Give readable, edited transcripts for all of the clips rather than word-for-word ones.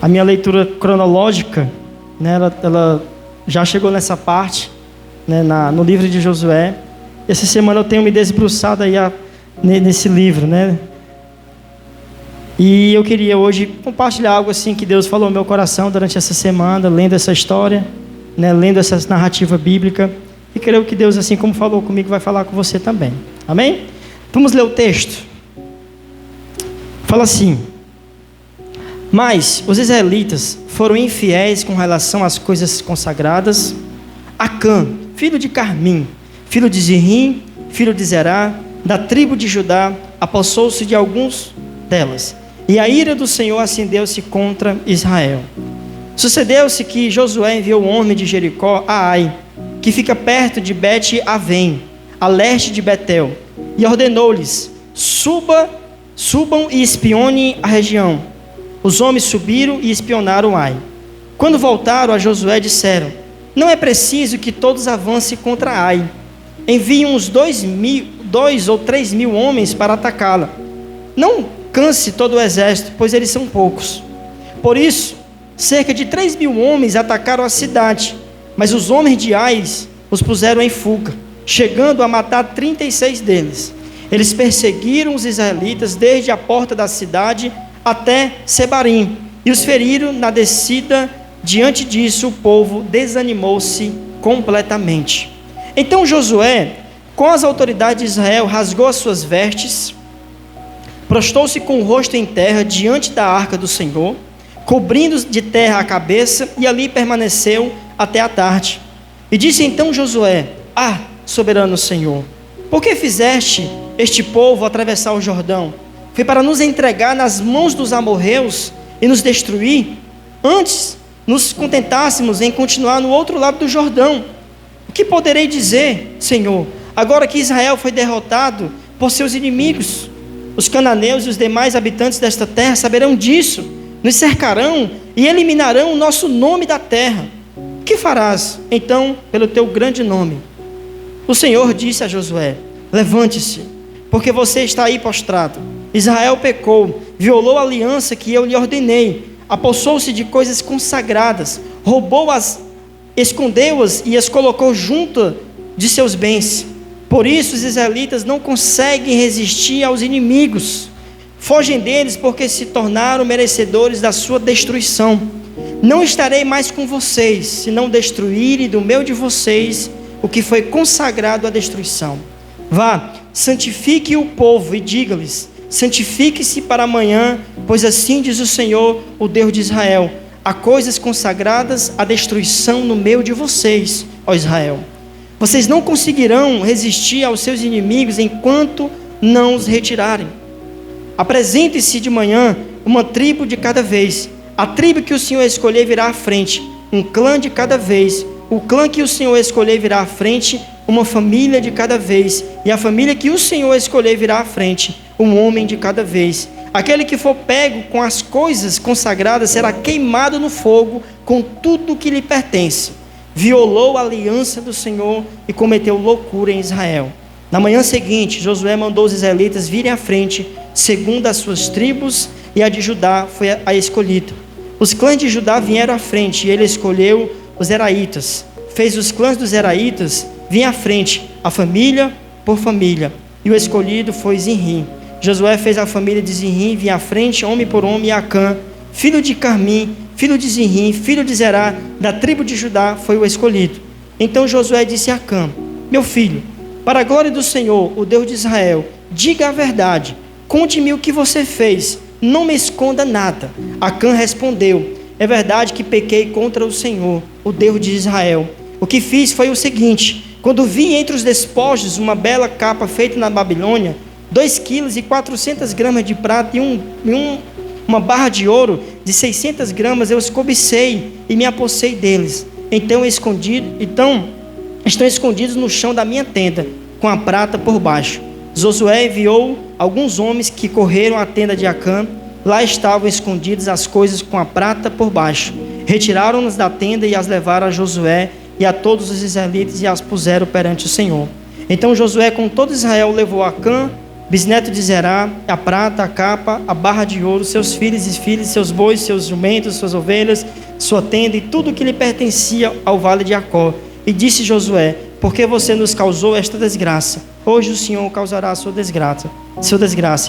A minha leitura cronológica, né, ela já chegou nessa parte, né, no livro de Josué. Essa semana eu tenho me debruçado aí nesse livro, né? E eu queria hoje compartilhar algo assim que Deus falou no meu coração durante essa semana, lendo essa história, né, lendo essa narrativa bíblica. E creio que Deus, assim como falou comigo, vai falar com você também. Amém? Vamos ler o texto. Fala assim: mas os israelitas foram infiéis com relação às coisas consagradas. Acã, filho de Carmim, filho de Zirrim, filho de Zerá, da tribo de Judá, apossou-se de alguns delas, e a ira do Senhor acendeu-se contra Israel. Sucedeu-se que Josué enviou um homem de Jericó a Ai, que fica perto de Bet-Avém, a leste de Betel, e ordenou-lhes: subam e espionem a região. Os homens subiram e espionaram Ai. Quando voltaram a Josué, disseram: não é preciso que todos avancem contra Ai. Enviem uns 2 ou 3 mil homens para atacá-la. Não canse todo o exército, pois eles são poucos. Por isso, cerca de 3 mil homens atacaram a cidade, mas os homens de Ai os puseram em fuga, chegando a matar 36 deles. Eles perseguiram os israelitas desde a porta da cidade até Sebarim, e os feriram na descida. Diante disso, o povo desanimou-se completamente. Então Josué, com as autoridades de Israel, rasgou as suas vestes, prostrou-se com o rosto em terra diante da arca do Senhor, cobrindo de terra a cabeça, e ali permaneceu até a tarde. E disse então Josué: soberano Senhor, por que fizeste este povo atravessar o Jordão? Foi para nos entregar nas mãos dos amorreus e nos destruir? Antes nos contentássemos em continuar no outro lado do Jordão. O que poderei dizer, Senhor, agora que Israel foi derrotado por seus inimigos? Os cananeus e os demais habitantes desta terra saberão disso, nos cercarão e eliminarão o nosso nome da terra. O que farás, então, pelo teu grande nome? O Senhor disse a Josué: levante-se, porque você está aí prostrado. Israel pecou, violou a aliança que eu lhe ordenei, apossou-se de coisas consagradas, roubou-as, escondeu-as e as colocou junto de seus bens. Por isso os israelitas não conseguem resistir aos inimigos, fogem deles porque se tornaram merecedores da sua destruição. Não estarei mais com vocês, se não destruírem do meio de vocês o que foi consagrado à destruição. Vá, santifique o povo e diga-lhes: santifique-se para amanhã, pois assim diz o Senhor, o Deus de Israel: há coisas consagradas à destruição no meio de vocês, ó Israel. Vocês não conseguirão resistir aos seus inimigos enquanto não os retirarem. Apresente-se de manhã uma tribo de cada vez. A tribo que o Senhor escolher virá à frente, um clã de cada vez. O clã que o Senhor escolher virá à frente, uma família de cada vez. E a família que o Senhor escolher virá à frente, um homem de cada vez. Aquele que for pego com as coisas consagradas será queimado no fogo com tudo o que lhe pertence. Violou a aliança do Senhor e cometeu loucura em Israel. Na manhã seguinte, Josué mandou os israelitas virem à frente, segundo as suas tribos, e a de Judá foi a escolhida. Os clãs de Judá vieram à frente, e ele escolheu os Zeraitas. Fez os clãs dos Zeraitas vir à frente, a família por família, e o escolhido foi Zirrim. Josué fez a família de Zirrim vir à frente, homem por homem, e Acã, filho de Carmim, filho de Zirrim, filho de Zerá, da tribo de Judá, foi o escolhido. Então Josué disse a Acã: meu filho, para a glória do Senhor, o Deus de Israel, diga a verdade, conte-me o que você fez, não me esconda nada. Acã respondeu: é verdade que pequei contra o Senhor, o Deus de Israel. O que fiz foi o seguinte: quando vi entre os despojos uma bela capa feita na Babilônia, 2,4 kg de prata e uma barra de ouro de 600 gramas, eu os cobicei e me apossei deles. Então estão escondidos no chão da minha tenda, com a prata por baixo. Josué enviou alguns homens que correram à tenda de Acã. Lá estavam escondidas as coisas com a prata por baixo. Retiraram-nas da tenda e as levaram a Josué e a todos os israelitas e as puseram perante o Senhor. Então Josué com todo Israel levou Acã bisneto de Zerá, a prata, a capa, a barra de ouro, seus filhos e filhas, seus bois, seus jumentos, suas ovelhas, sua tenda e tudo que lhe pertencia ao vale de Jacó. E disse Josué: porque você nos causou esta desgraça? Hoje o Senhor causará a sua desgraça.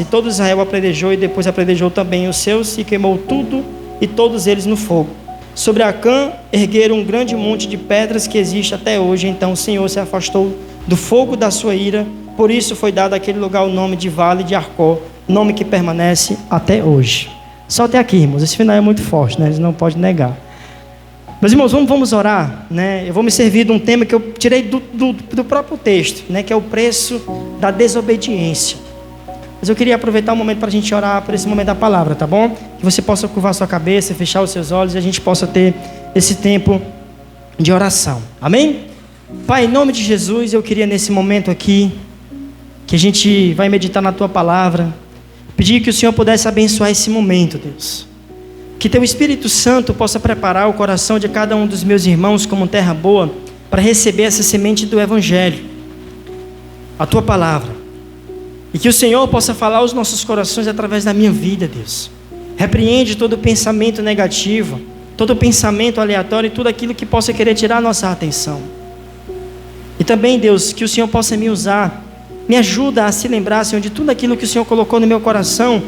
E todo Israel apredejou, e depois apredejou também os seus, e queimou tudo e todos eles no fogo. Sobre Acã ergueram um grande monte de pedras que existe até hoje. Então o Senhor se afastou do fogo da sua ira, por isso foi dado àquele lugar o nome de Vale de Arcó, nome que permanece até hoje. Só até aqui, irmãos, esse final é muito forte, né? A gente não pode negar. Meus irmãos, vamos orar, né? Eu vou me servir de um tema que eu tirei do próprio texto, né? Que é o preço da desobediência. Mas eu queria aproveitar o momento para a gente orar por esse momento da palavra, tá bom? Que você possa curvar sua cabeça, fechar os seus olhos e a gente possa ter esse tempo de oração. Amém? Pai, em nome de Jesus, eu queria nesse momento aqui, que a gente vai meditar na Tua palavra, pedir que o Senhor pudesse abençoar esse momento, Deus. Que Teu Espírito Santo possa preparar o coração de cada um dos meus irmãos como terra boa, para receber essa semente do Evangelho, a Tua palavra. E que o Senhor possa falar aos nossos corações através da minha vida, Deus. Repreende todo pensamento negativo, todo pensamento aleatório e tudo aquilo que possa querer tirar a nossa atenção. E também, Deus, que o Senhor possa me usar, me ajuda a se lembrar, Senhor, de tudo aquilo que o Senhor colocou no meu coração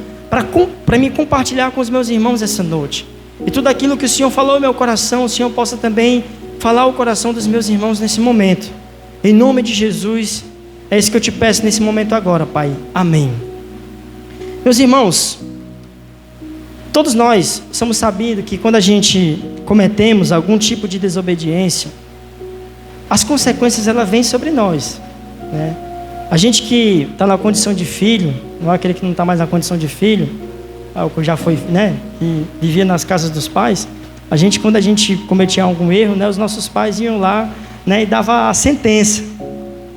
para me compartilhar com os meus irmãos essa noite. E tudo aquilo que o Senhor falou no meu coração, o Senhor possa também falar ao coração dos meus irmãos nesse momento. Em nome de Jesus, é isso que eu te peço nesse momento agora, Pai. Amém. Meus irmãos, todos nós somos sabidos que quando a gente cometemos algum tipo de desobediência, as consequências elas vêm sobre nós, né? A gente que está na condição de filho, não é aquele que não está mais na condição de filho, que já foi, né, que vivia nas casas dos pais. A gente, quando a gente cometia algum erro, né, os nossos pais iam lá, né, e dava a sentença,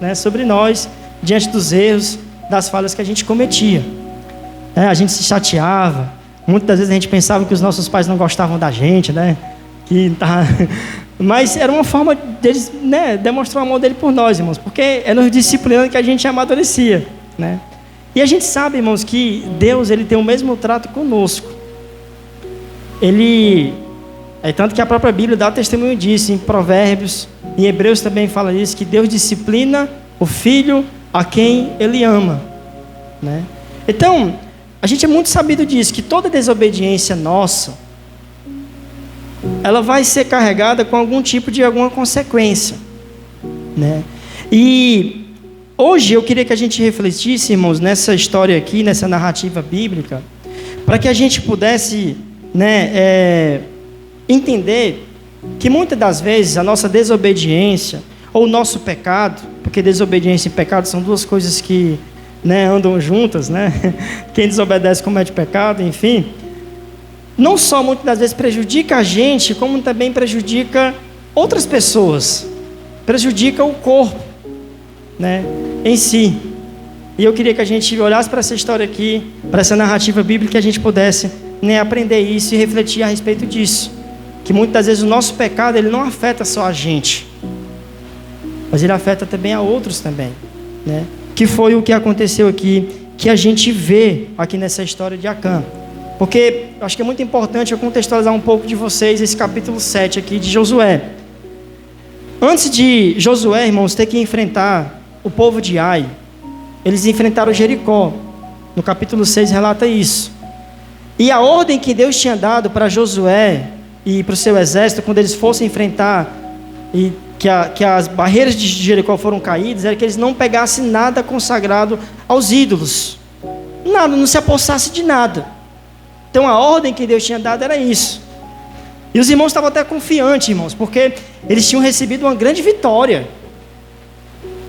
né, sobre nós, diante dos erros, das falhas que a gente cometia. A gente se chateava, muitas das vezes a gente pensava que os nossos pais não gostavam da gente, né, mas era uma forma deles, né, demonstrar o amor dele por nós, irmãos, porque é nos disciplinando que a gente amadurecia, né? E a gente sabe, irmãos, que Deus, ele tem o mesmo trato conosco. Tanto que a própria Bíblia dá testemunho disso, em Provérbios, em Hebreus também fala isso, que Deus disciplina o filho a quem ele ama, né? Então, a gente é muito sabido disso, que toda desobediência nossa, ela vai ser carregada com alguma consequência, né? E hoje eu queria que a gente refletisse, irmãos, nessa história aqui, nessa narrativa bíblica, para que a gente pudesse, né, entender que muitas das vezes a nossa desobediência ou o nosso pecado, porque desobediência e pecado são duas coisas que, né, andam juntas, né? Quem desobedece comete pecado, enfim. Não só muitas das vezes prejudica a gente, como também prejudica outras pessoas, prejudica o corpo, né, em si. E eu queria que a gente olhasse para essa história aqui, para essa narrativa bíblica, que a gente pudesse, né, aprender isso e refletir a respeito disso. Que muitas das vezes o nosso pecado, ele não afeta só a gente, mas ele afeta também a outros também, né? Que foi o que aconteceu aqui, que a gente vê aqui nessa história de Acã. Porque eu acho que é muito importante eu contextualizar um pouco de vocês esse capítulo 7 aqui de Josué. Antes de Josué, irmãos, ter que enfrentar o povo de Ai, eles enfrentaram Jericó. No capítulo 6 relata isso. E a ordem que Deus tinha dado para Josué e para o seu exército, quando eles fossem enfrentar, e que as barreiras de Jericó foram caídas, era que eles não pegassem nada consagrado aos ídolos. Nada, não se apossasse de nada. Então a ordem que Deus tinha dado era isso. E os irmãos estavam até confiantes, irmãos, porque eles tinham recebido uma grande vitória.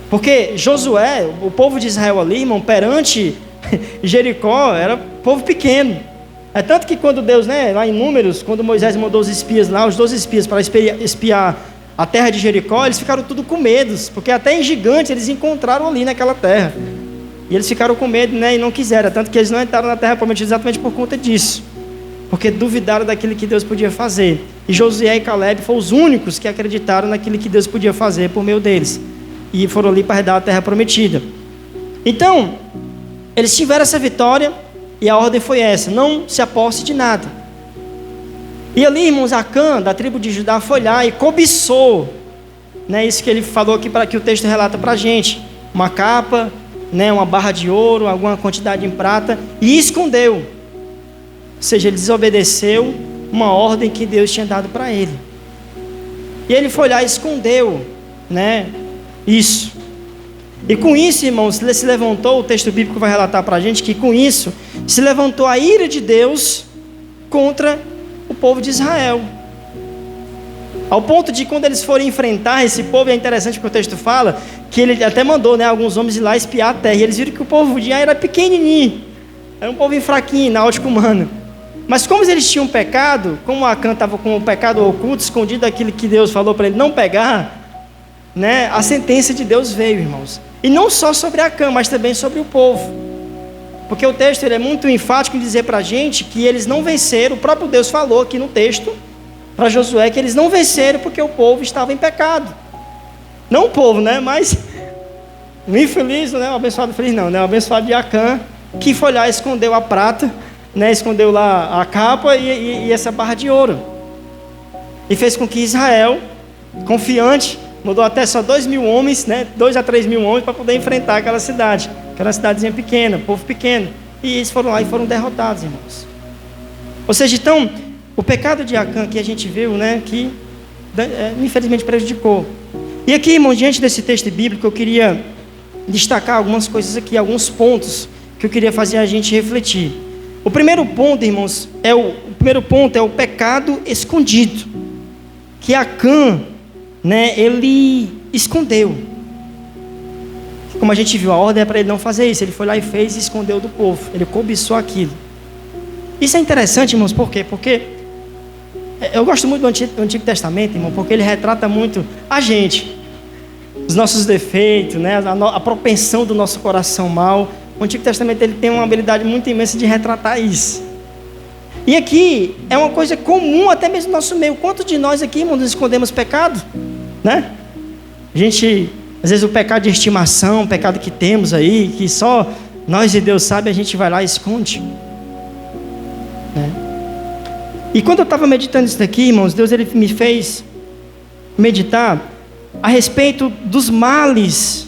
Porque Josué, o povo de Israel ali, irmão, perante Jericó, era povo pequeno. É tanto que quando Deus, né, lá em Números, quando Moisés mandou os espias lá, os 12 espias para espiar a terra de Jericó, eles ficaram tudo com medo, porque até em gigantes eles encontraram ali naquela terra. E eles ficaram com medo, né, e não quiseram, tanto que eles não entraram na terra prometida exatamente por conta disso, porque duvidaram daquilo que Deus podia fazer. E Josué e Caleb foram os únicos que acreditaram naquilo que Deus podia fazer por meio deles, e foram ali para herdar a terra prometida. Então, Eles tiveram essa vitória e a ordem foi essa: não se aposse de nada. E ali, irmãos, Acã, da tribo de Judá, foi lá e cobiçou, né, isso que ele falou aqui, para que o texto relata para a gente: uma capa, né, uma barra de ouro, alguma quantidade em prata, e escondeu. Ou seja, ele desobedeceu uma ordem que Deus tinha dado para ele. E ele foi lá e escondeu, né, isso. E com isso, irmãos, se levantou, o texto bíblico vai relatar para a gente que com isso se levantou a ira de Deus contra o povo de Israel. Ao ponto de, quando eles forem enfrentar esse povo, é interessante porque o texto fala que ele até mandou, né, alguns homens ir lá espiar a terra, e eles viram que o povo de Ai era pequenininho, era um povo fraquinho, náutico humano. Mas como eles tinham pecado, como Acã estava com o pecado oculto, escondido daquilo que Deus falou para ele não pegar, né, a sentença de Deus veio, irmãos. E não só sobre Acã, mas também sobre o povo. Porque o texto ele é muito enfático em dizer para a gente que eles não venceram. O próprio Deus falou aqui no texto para Josué que eles não venceram porque o povo estava em pecado. Não o povo, né? Mas o infeliz, né? O abençoado feliz não, né? O abençoado de Acã, que foi lá e escondeu a prata, né? Escondeu lá a capa e essa barra de ouro. E fez com que Israel, confiante, mandou até só 2.000 homens, né? 2 a 3.000 homens para poder enfrentar aquela cidade. Aquela cidadezinha pequena, povo pequeno. E eles foram lá e foram derrotados, irmãos. Ou seja, então, o pecado de Acã que a gente viu, né, que infelizmente prejudicou. E aqui, irmãos, diante desse texto bíblico, eu queria destacar algumas coisas aqui, alguns pontos que eu queria fazer a gente refletir. O primeiro ponto, irmãos, é o pecado escondido, que Acã, né, ele escondeu. Como a gente viu, a ordem é para ele não fazer isso. Ele foi lá e fez e escondeu do povo. Ele cobiçou aquilo. Isso é interessante, irmãos, por quê? Porque eu gosto muito do Antigo Testamento, irmão, porque ele retrata muito a gente, os nossos defeitos, né, a propensão do nosso coração mau. O Antigo Testamento ele tem uma habilidade muito imensa de retratar isso. E aqui é uma coisa comum até mesmo no nosso meio. Quantos de nós aqui, irmãos, nos escondemos pecado? Né? A gente, às vezes o pecado de estimação, o pecado que temos aí, que só nós e Deus sabe, a gente vai lá e esconde. Né? E quando eu estava meditando isso daqui, irmãos, Deus ele me fez meditar a respeito dos males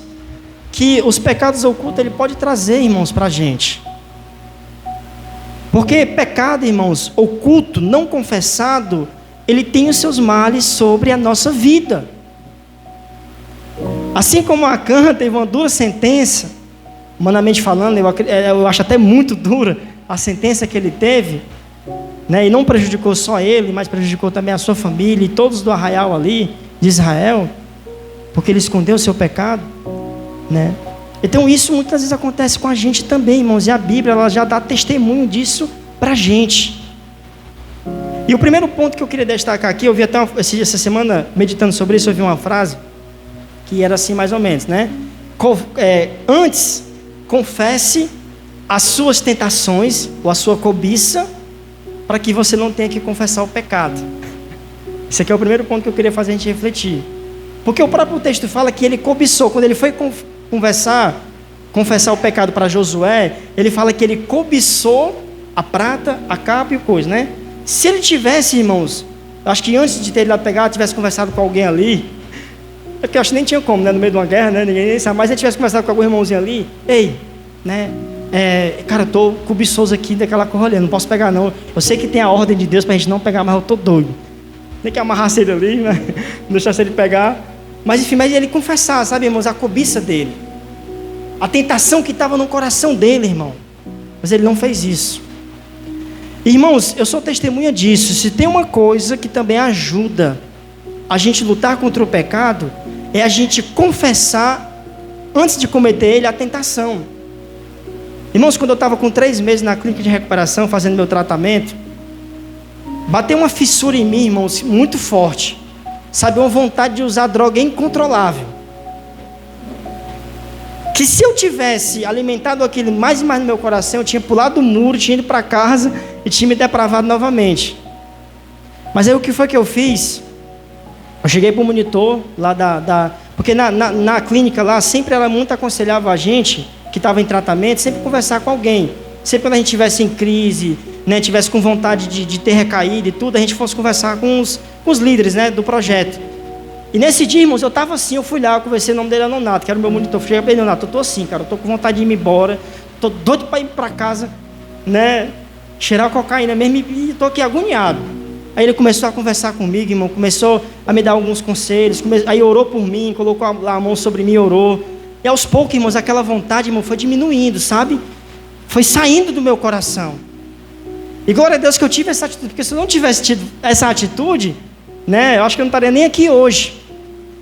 que os pecados ocultos ele pode trazer, irmãos, para a gente. Porque pecado, irmãos, oculto, não confessado, ele tem os seus males sobre a nossa vida. Assim como Acã teve uma dura sentença, humanamente falando, eu acho até muito dura a sentença que ele teve, né, e não prejudicou só ele, mas prejudicou também a sua família e todos do arraial ali de Israel, porque ele escondeu o seu pecado, né? Então isso muitas vezes acontece com a gente também, irmãos, e a Bíblia ela já dá testemunho disso para a gente. E o primeiro ponto que eu queria destacar aqui, eu vi até essa semana meditando sobre isso, eu vi uma frase que era assim mais ou menos, né? Antes, confesse as suas tentações ou a sua cobiça, para que você não tenha que confessar o pecado. Esse aqui é o primeiro ponto que eu queria fazer a gente refletir. Porque o próprio texto fala que ele cobiçou, quando ele foi confessar o pecado para Josué, ele fala que ele cobiçou a prata, a capa e o coisa, né? Se ele tivesse, irmãos, acho que antes de ter ele lá pegado, tivesse conversado com alguém ali, porque eu acho que nem tinha como, né? No meio de uma guerra, né? Ninguém sabe, mas se ele tivesse conversado com algum irmãozinho ali, ei, né? Cara, eu estou cobiçoso aqui daquela cor ali, não posso pegar não. Eu sei que tem a ordem de Deus para a gente não pegar, mas eu estou doido. Nem que amarrasse ele ali, né? Não deixasse ele pegar. Mas enfim, mas ele confessar, sabe, irmãos, a cobiça dele, a tentação que estava no coração dele, irmão. Mas ele não fez isso. Irmãos, eu sou testemunha disso. Se tem uma coisa que também ajuda a gente lutar contra o pecado, é a gente confessar, antes de cometer ele, a tentação. Irmãos, quando eu estava com 3 meses na clínica de recuperação, fazendo meu tratamento, bateu uma fissura em mim, irmãos, muito forte. Sabe, uma vontade de usar droga incontrolável. Que se eu tivesse alimentado aquilo mais e mais no meu coração, eu tinha pulado o muro, tinha ido para casa e tinha me depravado novamente. Mas aí o que foi que eu fiz? Eu cheguei para o monitor lá porque na clínica lá sempre ela muito aconselhava a gente que estava em tratamento, sempre conversar com alguém. Sempre quando a gente estivesse em crise, né, tivesse com vontade de ter recaído e tudo, a gente fosse conversar com os líderes, né, do projeto. E nesse dia, irmãos, eu estava assim, eu fui lá, eu conversei, o nome dele é Nonato, que era o meu monitor. Eu falei, bem, Nonato, eu estou assim, cara, eu estou com vontade de ir embora, estou doido para ir para casa, né, cheirar cocaína mesmo, e estou aqui agoniado. Aí ele começou a conversar comigo, irmão, começou a me dar alguns conselhos, aí orou por mim, colocou lá a mão sobre mim e orou. E aos poucos, irmãos, aquela vontade, irmão, foi diminuindo, sabe? Foi saindo do meu coração. E glória a Deus que eu tive essa atitude, porque se eu não tivesse tido essa atitude, né, eu acho que eu não estaria nem aqui hoje.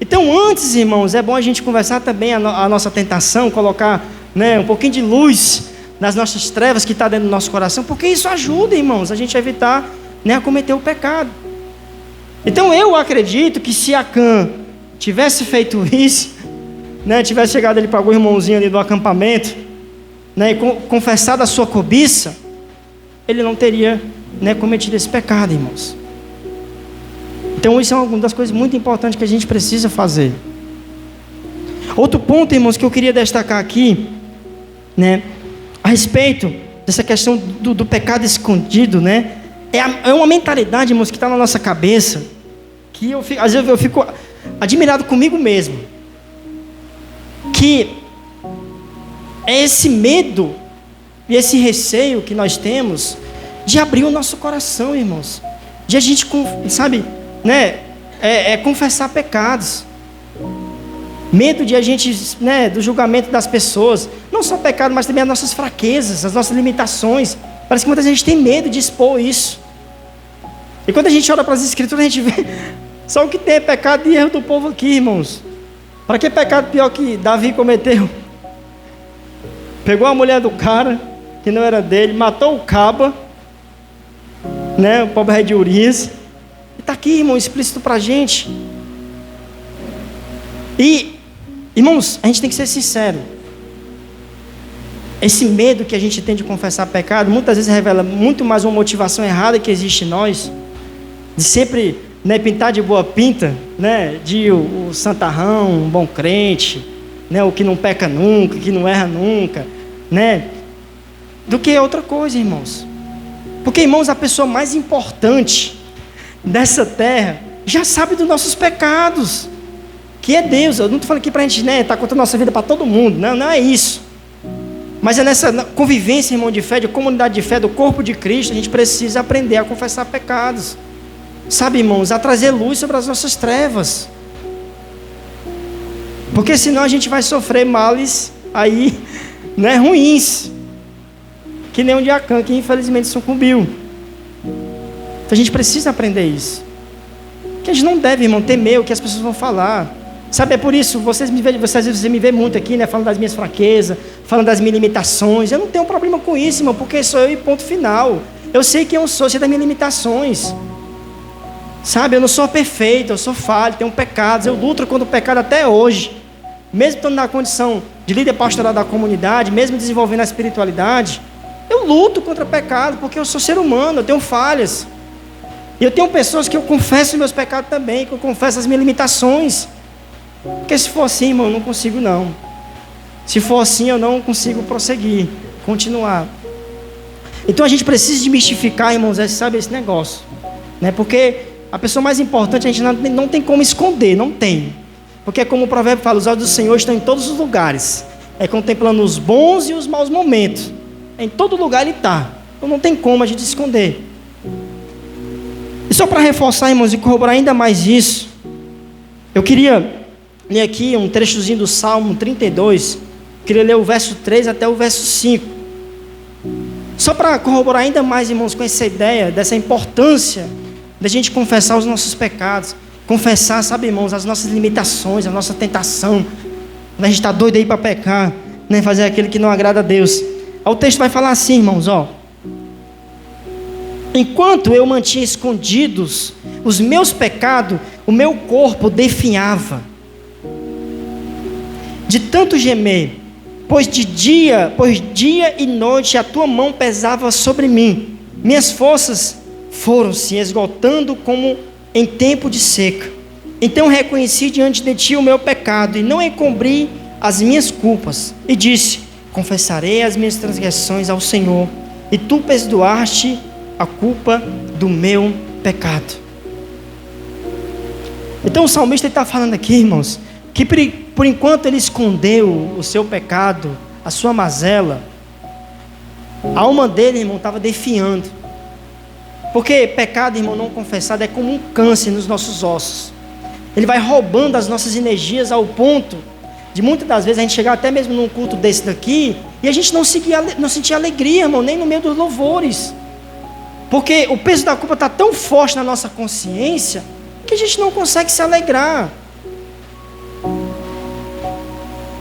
Então antes, irmãos, é bom a gente conversar também a nossa tentação, colocar, né, um pouquinho de luz nas nossas trevas que está dentro do nosso coração, porque isso ajuda, irmãos, a gente a evitar, né, a cometer o pecado. Então eu acredito que se Acã tivesse feito isso, né, tivesse chegado ali para algum irmãozinho ali do acampamento, né, e confessado a sua cobiça, ele não teria, né, cometido esse pecado, irmãos. Então isso é uma das coisas muito importantes que a gente precisa fazer. Outro ponto, irmãos, que eu queria destacar aqui, né, a respeito dessa questão do pecado escondido, né, é uma mentalidade, irmãos, que está na nossa cabeça, que às vezes eu fico admirado comigo mesmo, que é esse medo e esse receio que nós temos de abrir o nosso coração, irmãos, de a gente, sabe, né, confessar pecados, medo de a gente, né, do julgamento das pessoas, não só pecado, mas também as nossas fraquezas, as nossas limitações. Parece que muita gente tem medo de expor isso. E quando a gente olha para as escrituras, a gente vê só o que tem é pecado e erro do povo aqui, irmãos. Para que pecado pior que Davi cometeu? Pegou a mulher do cara, que não era dele, matou o caba, né, o pobre rei de Urias. E está aqui, irmão, explícito para a gente. E, irmãos, a gente tem que ser sincero. Esse medo que a gente tem de confessar pecado, muitas vezes revela muito mais uma motivação errada que existe em nós, de sempre, né, pintar de boa pinta, né, de o santarrão, um bom crente, né, o que não peca nunca, que não erra nunca, né, do que outra coisa, irmãos. Porque, irmãos, a pessoa mais importante dessa terra já sabe dos nossos pecados, que é Deus. Eu não estou falando aqui para a gente, né, estar contando nossa vida para todo mundo, não é isso. Mas é nessa convivência, irmão, de fé, de comunidade de fé, do corpo de Cristo, a gente precisa aprender a confessar pecados. Sabe, irmãos, a trazer luz sobre as nossas trevas. Porque senão a gente vai sofrer males aí, né, ruins. Que nem o de Acã, que infelizmente sucumbiu. Então a gente precisa aprender isso. Que a gente não deve, irmão, temer o que as pessoas vão falar. Sabe, é por isso, vocês me vê muito aqui, né, falando das minhas fraquezas, falando das minhas limitações. Eu não tenho problema com isso, irmão, porque sou eu e ponto final. Eu sei quem eu sou, sei das minhas limitações. Sabe, eu não sou perfeito, eu sou falho, tenho pecados, eu luto contra o pecado até hoje. Mesmo estando na condição de líder pastoral da comunidade, mesmo desenvolvendo a espiritualidade, eu luto contra o pecado, porque eu sou ser humano, eu tenho falhas. E eu tenho pessoas que eu confesso os meus pecados também, que eu confesso as minhas limitações. Porque se for assim, irmão, eu não consigo não. Se for assim, eu não consigo prosseguir, continuar. Então a gente precisa desmistificar, irmãos, sabe, esse negócio, né? Porque a pessoa mais importante a gente não tem como esconder, não tem. Porque como o provérbio fala, os olhos do Senhor estão em todos os lugares, contemplando os bons e os maus momentos. Em todo lugar Ele está. Então não tem como a gente esconder. E só para reforçar, irmãos, e corroborar ainda mais isso, eu queria ler aqui um trechozinho do Salmo 32, queria ler o verso 3 até o verso 5. Só para corroborar ainda mais, irmãos, com essa ideia, dessa importância da gente confessar os nossos pecados. Confessar, sabe, irmãos, as nossas limitações, a nossa tentação. Quando a gente está doido aí para pecar, né, fazer aquilo que não agrada a Deus. O texto vai falar assim, irmãos, ó. Enquanto eu mantinha escondidos os meus pecados, o meu corpo definhava de tanto gemer, pois dia e noite a tua mão pesava sobre mim. Minhas forças foram se esgotando como em tempo de seca. Então reconheci diante de ti o meu pecado e não encobri as minhas culpas. E disse: confessarei as minhas transgressões ao Senhor, e tu perdoaste a culpa do meu pecado. Então o salmista está falando aqui, irmãos, que por enquanto ele escondeu o seu pecado, a sua mazela, a alma dele, irmão, estava definhando. Porque pecado, irmão, não confessado é como um câncer nos nossos ossos. Ele vai roubando as nossas energias ao ponto de muitas das vezes a gente chegar até mesmo num culto desse daqui e a gente não sentir alegria, irmão, nem no meio dos louvores. Porque o peso da culpa está tão forte na nossa consciência que a gente não consegue se alegrar.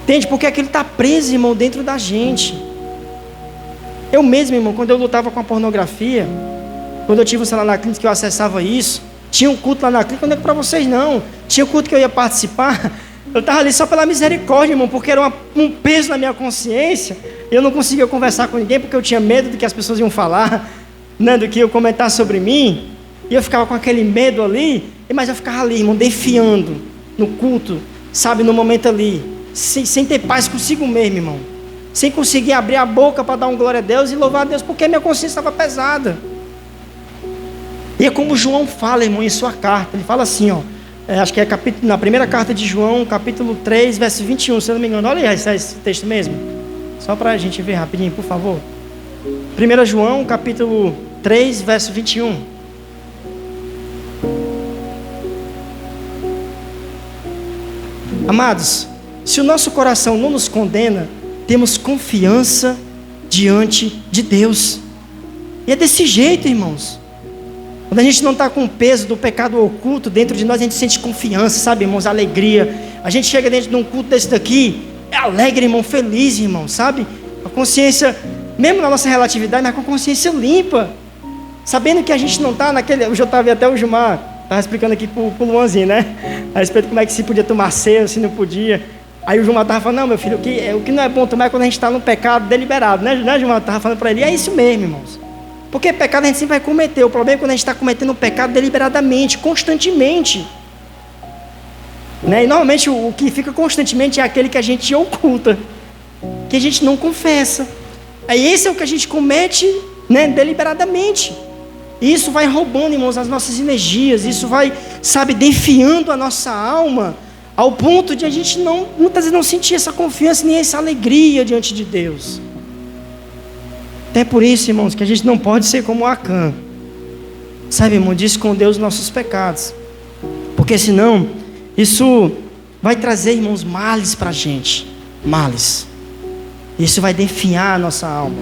Entende? Porque aquilo está preso, irmão, dentro da gente. Eu mesmo, irmão, quando eu lutava com a pornografia, quando eu tive um celular na clínica que eu acessava isso, tinha um culto lá na clínica, não é para vocês não, tinha um culto que eu ia participar, eu estava ali só pela misericórdia, irmão, porque era um peso na minha consciência, eu não conseguia conversar com ninguém, porque eu tinha medo do que as pessoas iam falar, né, do que iam comentar sobre mim, e eu ficava com aquele medo ali, mas eu ficava ali, irmão, defiando no culto, sabe, no momento ali, sem ter paz consigo mesmo, irmão, sem conseguir abrir a boca para dar um glória a Deus e louvar a Deus, porque minha consciência estava pesada. E é como João fala, irmão, em sua carta, ele fala assim, ó, acho que é na primeira carta de João, capítulo 3, verso 21, se eu não me engano, olha aí esse texto mesmo, só para a gente ver rapidinho, por favor. 1 João, capítulo 3, verso 21. Amados, se o nosso coração não nos condena, temos confiança diante de Deus. E é desse jeito, irmãos. Quando a gente não está com o peso do pecado oculto dentro de nós, a gente sente confiança, sabe, irmãos, alegria. A gente chega dentro de um culto desse daqui, é alegre, irmão, feliz, irmão, sabe? A consciência, mesmo na nossa relatividade, mas com a consciência limpa. Sabendo que a gente não está naquele... Eu já estava até o Gilmar, estava explicando aqui para o Luanzinho, né? A respeito de como é que se podia tomar ceia, se não podia. Aí o Gilmar estava falando, não, meu filho, o que não é bom tomar é quando a gente está num pecado deliberado, né, Gilmar? Estava falando para ele, é isso mesmo, irmãos. Porque pecado a gente sempre vai cometer. O problema é quando a gente está cometendo um pecado deliberadamente, constantemente. Né? E normalmente o que fica constantemente é aquele que a gente oculta, que a gente não confessa. Aí esse é o que a gente comete, né, deliberadamente. E isso vai roubando, irmãos, as nossas energias. Isso vai, sabe, defiando a nossa alma, ao ponto de a gente muitas vezes não sentir essa confiança, nem essa alegria diante de Deus. Até por isso, irmãos, que a gente não pode ser como Acã, sabe, irmão, de esconder os nossos pecados, porque senão isso vai trazer, irmãos, males para a gente, males. Isso vai definhar a nossa alma.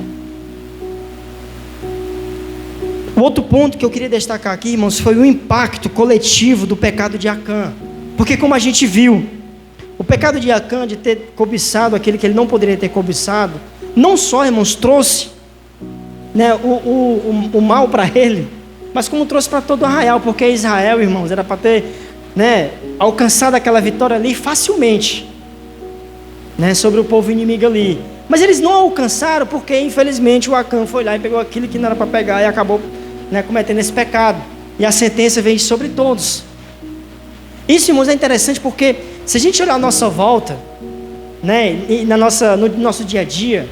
O outro ponto que eu queria destacar aqui, irmãos, foi o impacto coletivo do pecado de Acã, porque como a gente viu, o pecado de Acã de ter cobiçado aquele que ele não poderia ter cobiçado, não só, irmãos, trouxe, né, o mal para ele, mas como trouxe para todo o arraial, porque Israel, irmãos, era para ter, né, alcançado aquela vitória ali facilmente, né, sobre o povo inimigo ali, mas eles não alcançaram porque infelizmente o Acã foi lá e pegou aquilo que não era para pegar e acabou, né, cometendo esse pecado, e a sentença veio sobre todos. Isso, irmãos, é interessante porque se a gente olhar a nossa volta, né, e no nosso dia a dia,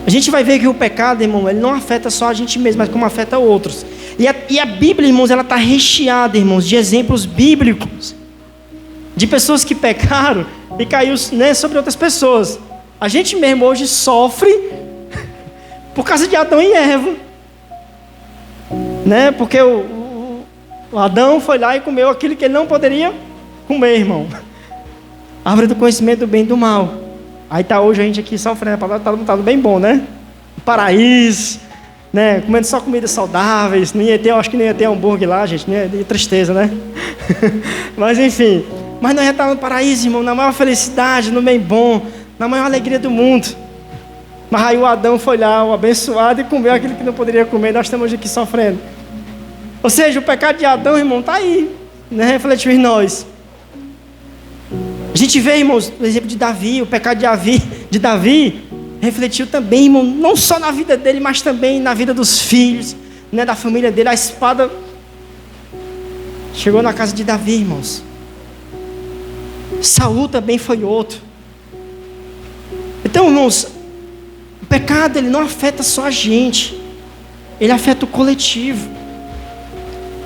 a gente vai ver que o pecado, irmão, ele não afeta só a gente mesmo, mas como afeta outros. E a Bíblia, irmãos, ela está recheada, irmãos, de exemplos bíblicos, de pessoas que pecaram e caiu, né, sobre outras pessoas. A gente mesmo hoje sofre por causa de Adão e Eva, né? Porque o Adão foi lá e comeu aquilo que ele não poderia comer, irmão. Árvore do conhecimento do bem e do mal. Aí tá hoje a gente aqui sofrendo, a palavra tá bem bom, né? Paraíso, né? Comendo só comidas saudáveis, não ia ter, eu acho que não ia ter hambúrguer lá, gente, não ia ter tristeza, né? Mas enfim, mas nós já estamos no paraíso, irmão, na maior felicidade, no bem bom, na maior alegria do mundo. Mas aí o Adão foi lá, o abençoado, e comeu aquilo que não poderia comer, nós estamos aqui sofrendo. Ou seja, o pecado de Adão, irmão, está aí, né? Refletiu em nós. A gente vê, irmãos, o exemplo de Davi, o pecado de Davi refletiu também, irmão, não só na vida dele, mas também na vida dos filhos, né, da família dele. A espada chegou na casa de Davi, irmãos. Saul também foi outro. Então, irmãos, o pecado, ele não afeta só a gente, ele afeta o coletivo.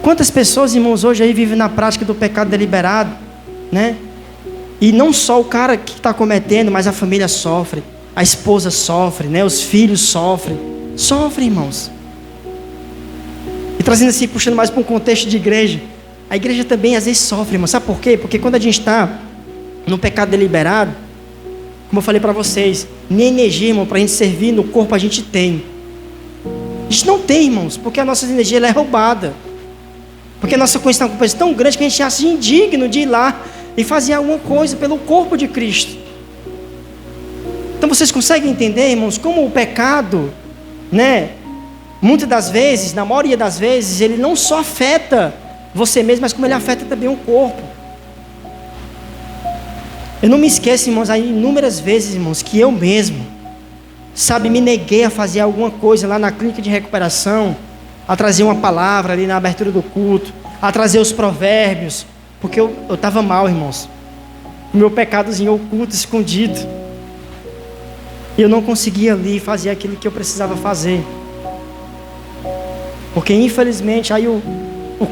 Quantas pessoas, irmãos, hoje aí vivem na prática do pecado deliberado, né? E não só o cara que está cometendo, mas a família sofre, a esposa sofre, né? Os filhos sofrem, irmãos. E trazendo assim, puxando mais para um contexto de igreja, a igreja também às vezes sofre, irmão. Sabe por quê? Porque quando a gente está no pecado deliberado, como eu falei para vocês, nem energia, irmão, para a gente servir no corpo a gente tem. A gente não tem, irmãos, porque a nossa energia ela é roubada. Porque a nossa consciência é uma coisa tão grande que a gente acha indigno de ir lá e fazer alguma coisa pelo corpo de Cristo. Então vocês conseguem entender, irmãos, como o pecado, né, muitas das vezes, na maioria das vezes, ele não só afeta você mesmo, mas como ele afeta também o corpo. Eu não me esqueço, irmãos, aí inúmeras vezes, irmãos, que eu mesmo, sabe, me neguei a fazer alguma coisa lá na clínica de recuperação, a trazer uma palavra ali na abertura do culto, a trazer os provérbios, porque eu estava mal, irmãos. O meu pecadozinho oculto, escondido. E eu não conseguia ali fazer aquilo que eu precisava fazer. Porque infelizmente aí o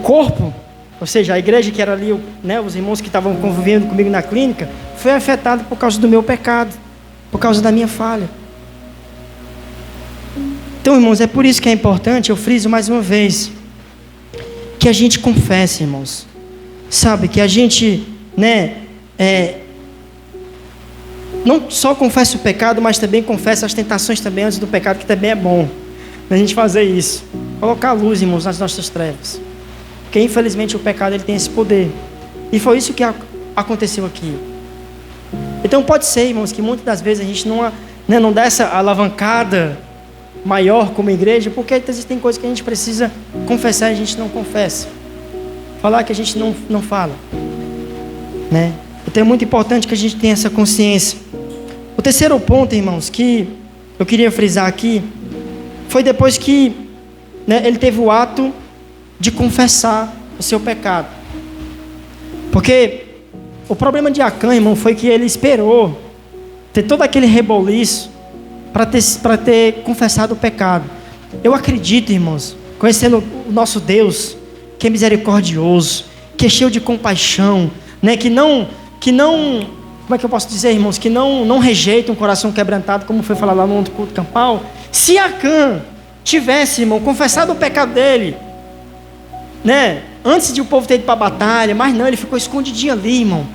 corpo, ou seja, a igreja que era ali, né, os irmãos que estavam convivendo comigo na clínica, foi afetado por causa do meu pecado, por causa da minha falha. Então, irmãos, é por isso que é importante, eu friso mais uma vez, que a gente confesse, irmãos. Sabe, que a gente, né, não só confesse o pecado, mas também confesse as tentações também antes do pecado, que também é bom a gente fazer isso. Colocar a luz, irmãos, nas nossas trevas. Porque infelizmente o pecado ele tem esse poder. E foi isso que aconteceu aqui. Então pode ser, irmãos, que muitas das vezes a gente não dá essa alavancada maior como igreja, porque existem coisas que a gente precisa confessar e a gente não confessa. Falar que a gente não fala, né? Então é muito importante que a gente tenha essa consciência. O terceiro ponto, irmãos, que eu queria frisar aqui, foi depois que, né, ele teve o ato de confessar o seu pecado. Porque o problema de Acã, irmão, foi que ele esperou ter todo aquele reboliço para ter confessado o pecado. Eu acredito, irmãos, conhecendo o nosso Deus, que é misericordioso, que é cheio de compaixão, né, que não, como é que eu posso dizer, irmãos, que não rejeita um coração quebrantado, como foi falado lá no outro culto campal. Se Acã tivesse, irmão, confessado o pecado dele, né, antes de o povo ter ido para a batalha, mas não, ele ficou escondidinho ali, irmão.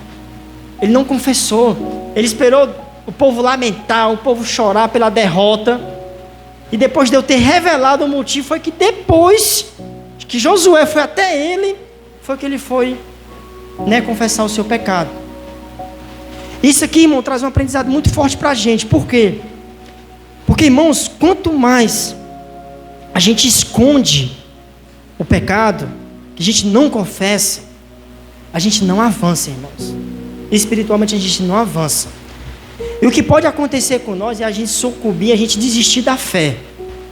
Ele não confessou, ele esperou o povo lamentar, o povo chorar pela derrota, e depois de eu ter revelado o motivo, foi que depois que Josué foi até ele, foi que ele foi, né, confessar o seu pecado. Isso aqui, irmão, traz um aprendizado muito forte para a gente. Por quê? Porque, irmãos, quanto mais a gente esconde o pecado, que a gente não confessa, a gente não avança, irmãos. Espiritualmente a gente não avança. E o que pode acontecer com nós é a gente sucumbir, a gente desistir da fé.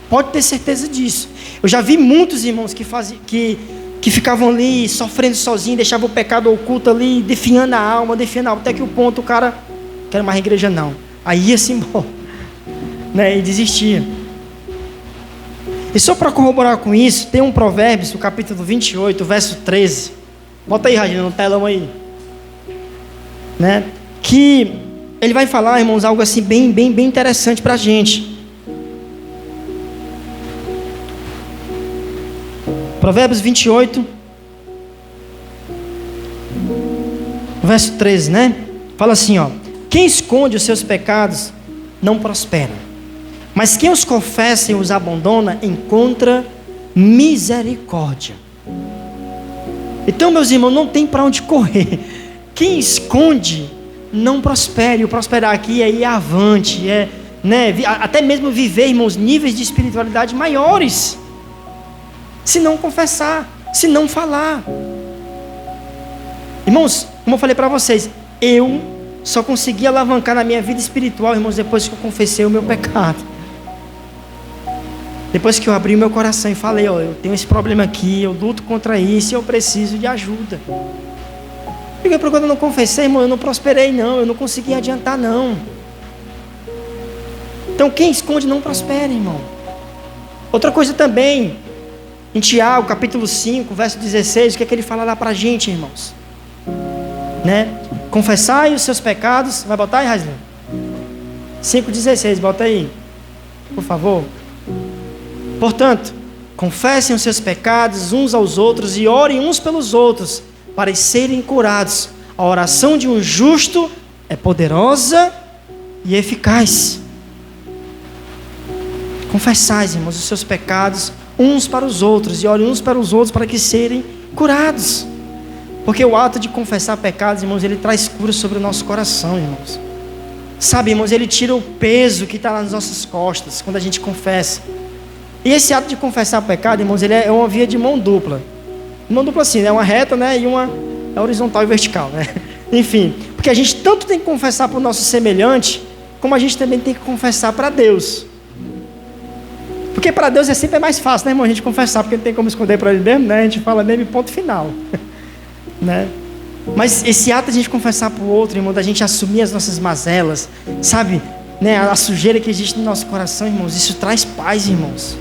Pode ter certeza disso. Eu já vi muitos irmãos que ficavam ali sofrendo sozinhos, deixavam o pecado oculto ali, definhando a alma, até que o ponto o cara, não quero mais igreja não. Aí ia-se embora, né, e desistia. E só para corroborar com isso, tem um Provérbios, o capítulo 28, verso 13. Bota aí, Radinho, no telão aí. Né? Que ele vai falar, irmãos, algo assim bem interessante para a gente. Provérbios 28, verso 13, né? Fala assim, ó: quem esconde os seus pecados não prospera, mas quem os confessa e os abandona encontra misericórdia. Então, meus irmãos, não tem para onde correr. Quem esconde não prospera. E o prosperar aqui é ir avante, né, até mesmo viver, irmãos, níveis de espiritualidade maiores. Se não confessar, se não falar. Irmãos, como eu falei para vocês, eu só consegui alavancar na minha vida espiritual, irmãos, depois que eu confessei o meu pecado. Depois que eu abri o meu coração e falei, ó, eu tenho esse problema aqui, eu luto contra isso e eu preciso de ajuda. Porque quando eu não confessei, irmão, eu não prosperei não, eu não consegui adiantar não. Então quem esconde não prospera, irmão. Outra coisa também, em Tiago, capítulo 5, verso 16, o que é que ele fala lá pra gente, irmãos? Né? Confessai os seus pecados. Vai botar aí, Raislan? 5,16, bota aí, por favor. Portanto, confessem os seus pecados uns aos outros e orem uns pelos outros para serem curados. A oração de um justo é poderosa e eficaz. Confessais, irmãos, os seus pecados uns para os outros e orem uns para os outros para que serem curados. Porque o ato de confessar pecados, irmãos, ele traz cura sobre o nosso coração, irmãos. Sabe, irmãos, ele tira o peso que está nas nossas costas quando a gente confessa. E esse ato de confessar pecado, irmãos, ele é uma via de mão dupla. Mão dupla assim, né? Uma reta, né? E uma horizontal e vertical, né? Enfim, porque a gente tanto tem que confessar para o nosso semelhante, como a gente também tem que confessar para Deus. Porque para Deus sempre mais fácil, né, irmão, a gente confessar, porque não tem como esconder para Ele mesmo, né? A gente fala mesmo ponto final, né? Mas esse ato de a gente confessar para o outro, irmão, da gente assumir as nossas mazelas, sabe, né, a sujeira que existe no nosso coração, irmãos, isso traz paz, irmãos.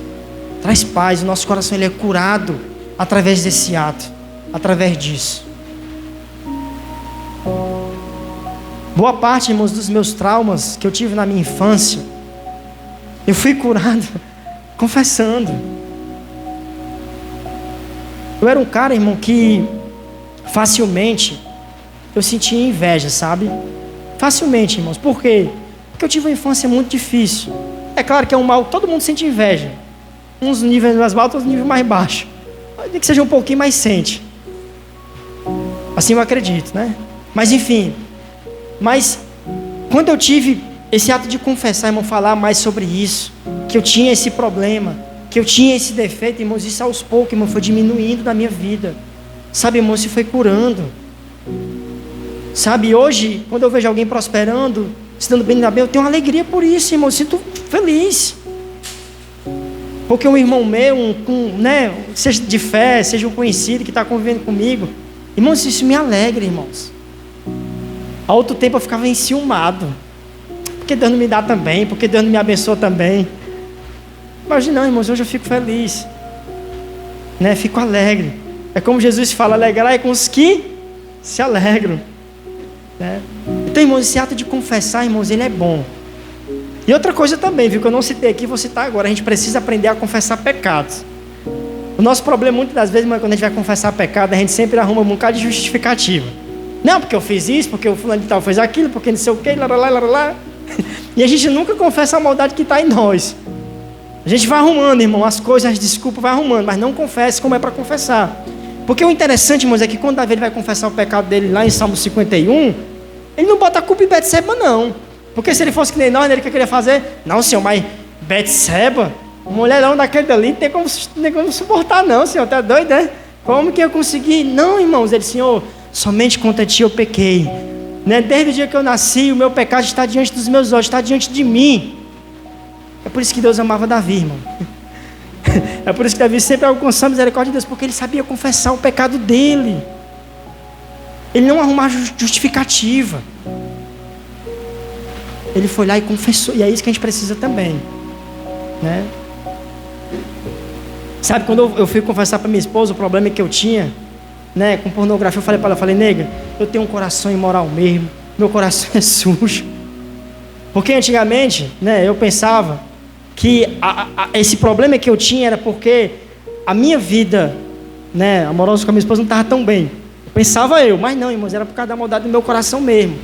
Traz paz, o nosso coração ele é curado através desse ato, através disso. Boa parte, irmãos, dos meus traumas que eu tive na minha infância, eu fui curado confessando. Eu era um cara, irmão, que facilmente eu sentia inveja, sabe? Facilmente, irmãos. Por quê? Porque eu tive uma infância muito difícil. É claro que é um mal, todo mundo sente inveja. Uns níveis mais altos, outros níveis mais baixos. Pode que seja um pouquinho mais sente. Assim eu acredito, né? Mas enfim. Mas quando eu tive esse ato de confessar, irmão, falar mais sobre isso, que eu tinha esse problema, que eu tinha esse defeito, irmãos, isso aos poucos, irmão, foi diminuindo da minha vida. Sabe, irmão, se foi curando. Sabe, hoje, quando eu vejo alguém prosperando, se dando bem na bem, eu tenho uma alegria por isso, irmão, eu sinto feliz. Porque um irmão meu, né, seja de fé, seja um conhecido que está convivendo comigo, irmãos, isso me alegra, irmãos. Há outro tempo eu ficava enciumado. Porque Deus não me dá também, porque Deus não me abençoa também. Mas não, irmãos, hoje eu fico feliz, né, fico alegre. É como Jesus fala, alegrai com os que se alegram, né? Então, irmãos, esse ato de confessar, irmãos, ele é bom. E outra coisa também, viu, que eu não citei aqui, vou citar agora. A gente precisa aprender a confessar pecados. O nosso problema, muitas das vezes, quando a gente vai confessar pecado, a gente sempre arruma um bocado de justificativa. Não, porque eu fiz isso, porque o fulano de tal fez aquilo, porque não sei o que, lá. E a gente nunca confessa a maldade que está em nós. A gente vai arrumando, irmão, as coisas, as desculpas, vai arrumando, mas não confesse como é para confessar. Porque o interessante, irmãos, é que quando Davi vai confessar o pecado dele lá em Salmo 51, ele não bota a culpa em Betseba, não. Porque se ele fosse que nem nós, ele que queria fazer, não, senhor, mas Betseba, um mulherão daquele dali, não tem como suportar, não, senhor, tá doido, né? Como que eu consegui? Não, irmãos, ele, senhor, somente contra ti eu pequei, né? Desde o dia que eu nasci, o meu pecado está diante dos meus olhos, está diante de mim. É por isso que Deus amava Davi, irmão. É por isso que Davi sempre alcançou a misericórdia de Deus, porque ele sabia confessar o pecado dele. Ele não arrumava justificativa. Ele foi lá e confessou. E é isso que a gente precisa também, né? Sabe, quando eu fui confessar para minha esposa o problema que eu tinha, né, com pornografia, eu falei para ela, nega, eu tenho um coração imoral mesmo, meu coração é sujo. Porque antigamente, né, eu pensava que esse problema que eu tinha era porque a minha vida, né, amorosa com a minha esposa não estava tão bem. Pensava eu, mas não, irmãos, era por causa da maldade do meu coração mesmo.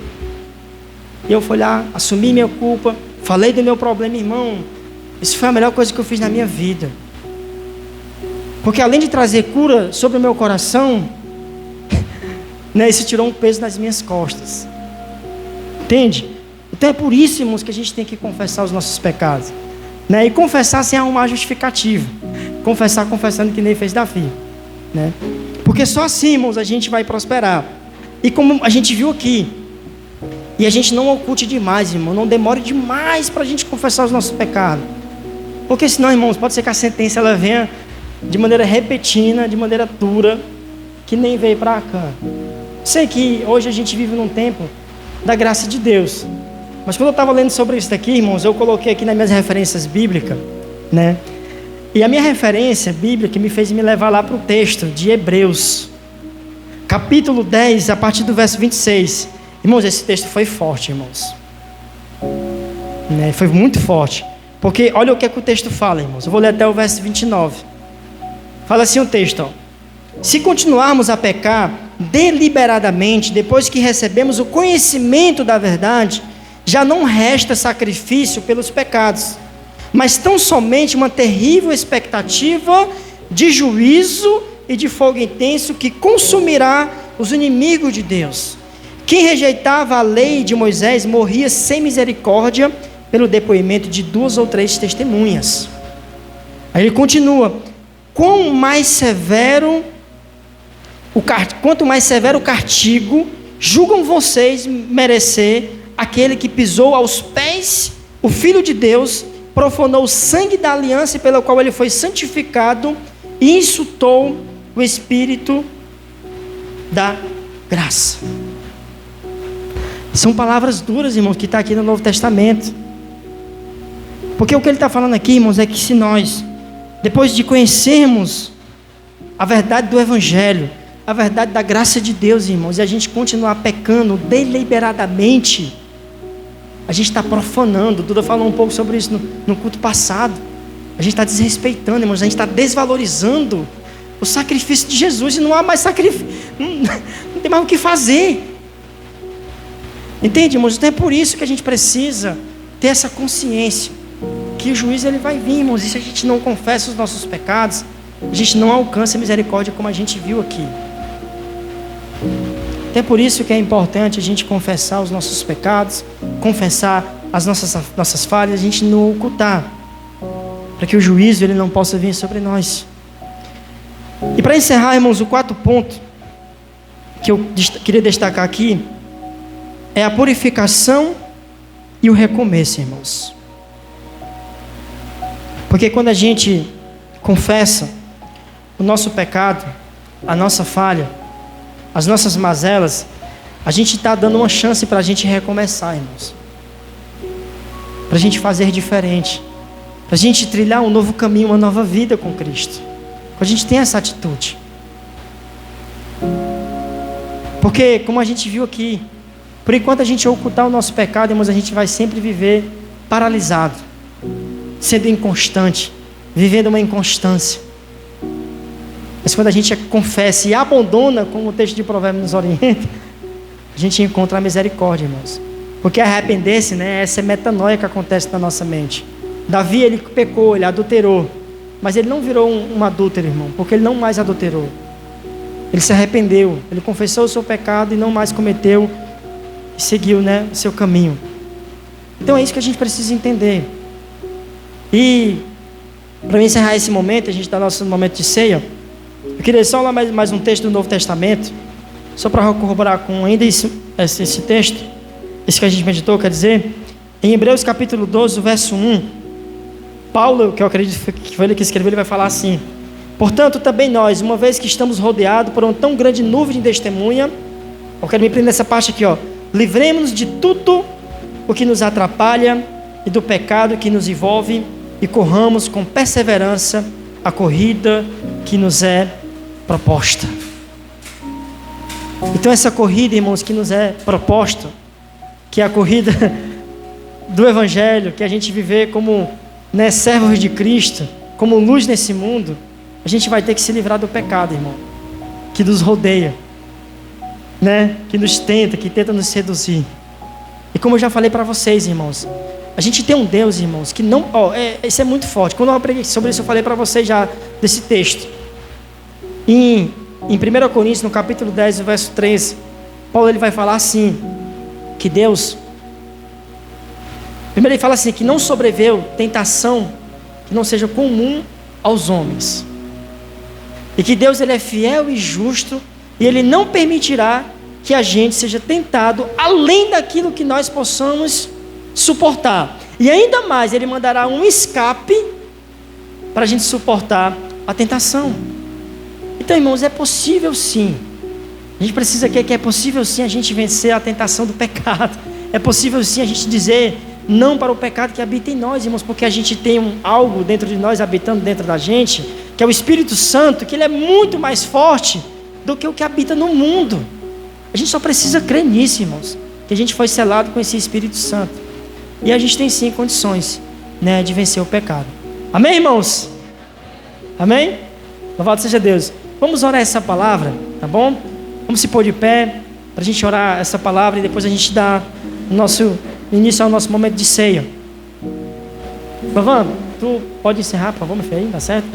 E eu fui lá, assumi minha culpa, falei do meu problema, irmão. Isso foi a melhor coisa que eu fiz na minha vida. Porque além de trazer cura sobre o meu coração, né, isso tirou um peso das minhas costas. Entende? Então é por isso, irmãos, que a gente tem que confessar os nossos pecados, né? E confessar sem arrumar justificativa. Confessar confessando que nem fez Davi, né? Porque só assim, irmãos, a gente vai prosperar. E como a gente viu aqui, e a gente não oculte demais, irmão, não demore demais para a gente confessar os nossos pecados. Porque senão, irmãos, pode ser que a sentença ela venha de maneira repentina, de maneira dura, que nem veio para cá. Sei que hoje a gente vive num tempo da graça de Deus, Mas quando eu estava lendo sobre isso daqui, irmãos, eu coloquei aqui nas minhas referências bíblicas, né? E a minha referência bíblica me fez me levar lá para o texto de Hebreus, capítulo 10, a partir do verso 26. Irmãos, esse texto foi forte, irmãos. Né? Foi muito forte. Porque olha o que é que o texto fala, irmãos. Eu vou ler até o verso 29. Fala assim o texto, ó. Se continuarmos a pecar deliberadamente, depois que recebemos o conhecimento da verdade, já não resta sacrifício pelos pecados, mas tão somente uma terrível expectativa de juízo e de fogo intenso que consumirá os inimigos de Deus. Quem rejeitava a lei de Moisés morria sem misericórdia pelo depoimento de 2 ou 3 testemunhas. Aí ele continua: quanto mais severo o castigo, julgam vocês merecer aquele que pisou aos pés o Filho de Deus, profanou o sangue da aliança pela qual ele foi santificado e insultou o Espírito da graça. São palavras duras, irmãos, que está aqui no Novo Testamento. Porque o que ele está falando aqui, irmãos, é que se nós, depois de conhecermos a verdade do Evangelho, a verdade da graça de Deus, irmãos, e a gente continuar pecando deliberadamente, a gente está profanando. Duda falou um pouco sobre isso no culto passado. A gente está desrespeitando, irmãos, a gente está desvalorizando o sacrifício de Jesus, e não há mais sacrifício, não tem mais o que fazer. Entende, irmãos? Então é por isso que a gente precisa ter essa consciência, que o juízo ele vai vir, irmãos, e se a gente não confessa os nossos pecados, a gente não alcança a misericórdia, como a gente viu aqui. Então é por isso que é importante a gente confessar os nossos pecados, confessar as nossas falhas, a gente não ocultar, para que o juízo ele não possa vir sobre nós. E para encerrar, irmãos, o 4º ponto que eu queria destacar aqui é a purificação e o recomeço, irmãos. Porque quando a gente confessa o nosso pecado, a nossa falha, as nossas mazelas, a gente está dando uma chance para a gente recomeçar, irmãos. Para a gente fazer diferente. Para a gente trilhar um novo caminho, uma nova vida com Cristo. Quando a gente tem essa atitude. Porque, como a gente viu aqui, por enquanto a gente ocultar o nosso pecado, irmãos, a gente vai sempre viver paralisado, sendo inconstante, vivendo uma inconstância. Mas quando a gente confessa e abandona, como o texto de Provérbios nos orienta, a gente encontra a misericórdia, irmãos. Porque arrepender-se, né, essa é metanoia que acontece na nossa mente. Davi, ele pecou, ele adulterou, mas ele não virou um adúltero, irmão, porque ele não mais adulterou. Ele se arrependeu, ele confessou o seu pecado e não mais cometeu, e seguiu, né, o seu caminho. Então é isso que a gente precisa entender. E para encerrar esse momento, a gente está no nosso momento de ceia, eu queria só ler mais um texto do Novo Testamento, só para corroborar com ainda esse texto, esse que a gente meditou, quer dizer, em Hebreus capítulo 12, verso 1, Paulo, que eu acredito que foi ele que escreveu, ele vai falar assim: portanto, também nós, uma vez que estamos rodeados por uma tão grande nuvem de testemunha, eu quero me prender nessa parte aqui, ó, livremos-nos de tudo o que nos atrapalha e do pecado que nos envolve e corramos com perseverança a corrida que nos é proposta. Então essa corrida, irmãos, que nos é proposta, que é a corrida do Evangelho, que a gente viver como, né, servos de Cristo, como luz nesse mundo, a gente vai ter que se livrar do pecado, irmão, que nos rodeia, né, que nos tenta, que tenta nos seduzir. E como eu já falei para vocês, irmãos, a gente tem um Deus, irmãos, que não... isso é muito forte. Quando eu aprendi sobre isso, eu falei para vocês já desse texto. Em 1 Coríntios, no capítulo 10, verso 13, Paulo ele vai falar assim, que Deus... Primeiro ele fala assim, que não sobreveio tentação que não seja comum aos homens. E que Deus ele é fiel e justo, e Ele não permitirá que a gente seja tentado além daquilo que nós possamos suportar. E ainda mais, Ele mandará um escape para a gente suportar a tentação. Então, irmãos, é possível sim. A gente precisa que é possível sim a gente vencer a tentação do pecado. É possível sim a gente dizer não para o pecado que habita em nós, irmãos, porque a gente tem algo dentro de nós, habitando dentro da gente, que é o Espírito Santo, que ele é muito mais forte do que o que habita no mundo. A gente só precisa crer nisso, irmãos, que a gente foi selado com esse Espírito Santo. E a gente tem sim condições, né, de vencer o pecado. Amém, irmãos? Amém? Louvado seja Deus. Vamos orar essa palavra, tá bom? Vamos se pôr de pé para a gente orar essa palavra e depois a gente dá início ao nosso momento de ceia. Vavão, tu pode encerrar, por favor, meu filho, tá certo?